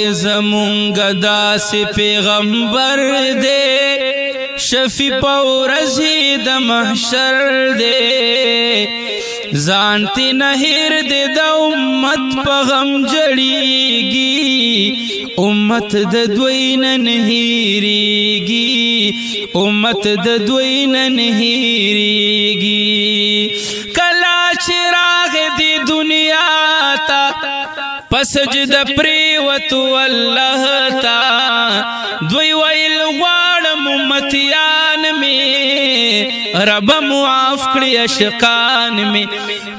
زمونږ داسې پیغمبر دی شفیع په ورځې د محشر دی ځان تی نه هېر دی د امت په غم جړېږي امت د دوی نه نه هېرېږي امت د دوی نه نه هېرېږي کله چې راغی دې دنیا ته په سجده پریوتو الله تا دوی ویل غواړم امتیان می رب معاف کړي عاشقان می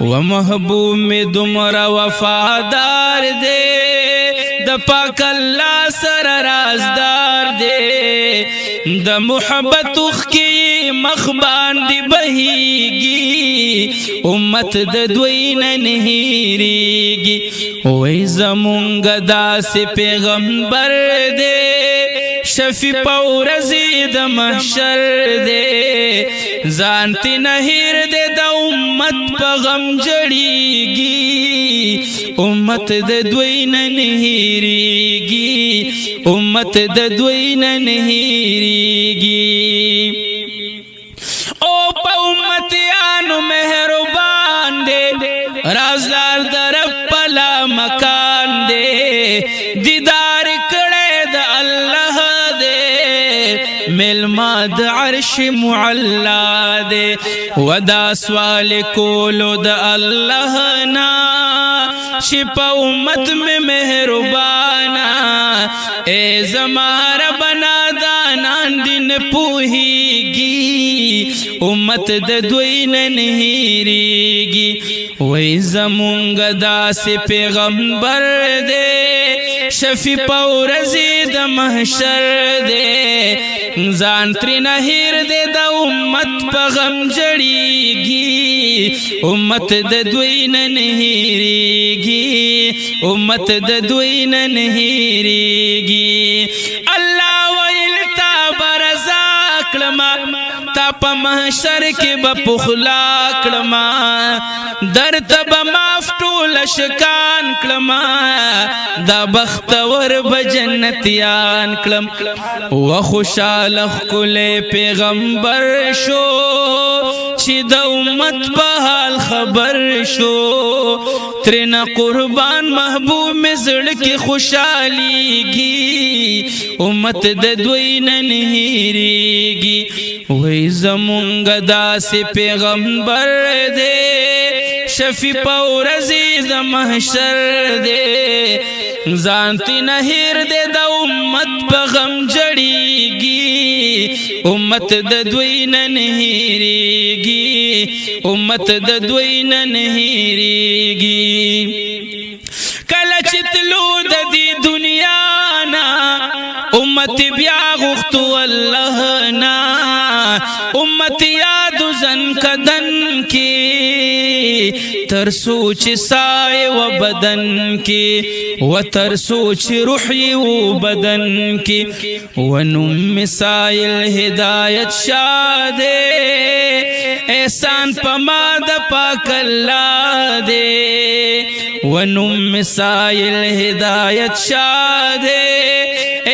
و محبوب می دومره وفادار دی د پاک الله سره رازدار دی د محبت اوښکې مخ باندې بهیږي امت د دوی نه نه هېرېږي وای زمونږ داسې پیغمبر دی شفیع په ورځې د محشر دی ځان تی نه هېر دی د امت په غم جړېږي امت د دوی نه نه هېرېږي امت د دوی نه نه هېرېږي او په امتیانو مهربان دی رازدار د رب پلا مکان دی دیدار کړی د الله دی ملما د عرش معلا دی و دا سوال کولو د الله نا چې په امت میں مهربانا اے زما ربنا دانان دین پوهیږي امت د دوی نه نه هېرېږي وای زمونږ داسې پیغمبر دی شفیع په ورځې د محشر دی ځان ترې نه هېر دی د امت په غم جړېږي امت د دوی نه نه هېرېږي امت د دوی نه نه هېرېږي الله ویل تا به رضا کړمه تا په محشر کې به پخلا کړمه درته به معاف ټول اشکان کړمه دا بختور به جنتیان کړم و خوشاله ښکلی پیغمبر شو چې د امت په حال خبر شو ترېنه قربان محبوب مې زړه کې خوشحالیږي امت د دوی نه نه هېرېږي وای زمونږ داسې پیغمبر دی شفیع په ورځې د محشر دی ځان تی نه هېر دی د امت په غم جړېږي امت د دوی نه نه هېرېږي امت د دوی نه نه هېرېږي کله چې تلو د دې دنیا نه امت بیا غوښتو الله نه امت یادو زن کدن کې تر سوچ سائے و بدن کی و تر سوچ روحی و بدن کی و نم مسائل ہدایت شادے احسان پما دا پاک اللہ دے و نم مسائل ہدایت شادے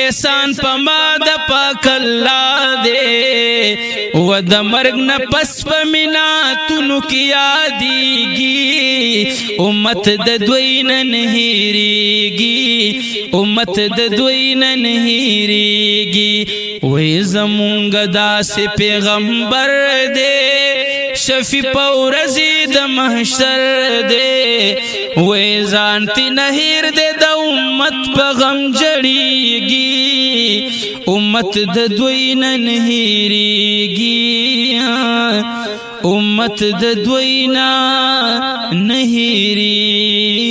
احسان پما دا پاک اللہ دے و دا مرگ نا پس پمیناتونو کی یادیگی امت د دوی نه نه هېرېږي امت د دوی نه نه هېرېږي وای زمونږ داسې پیغمبر دی شفیع په ورځې د محشر دی وای ځان تی نه هېر دی د امت په غم جړېږي امت د دوی نه نه هېرېږي امت د دوی نه نه هېرېږي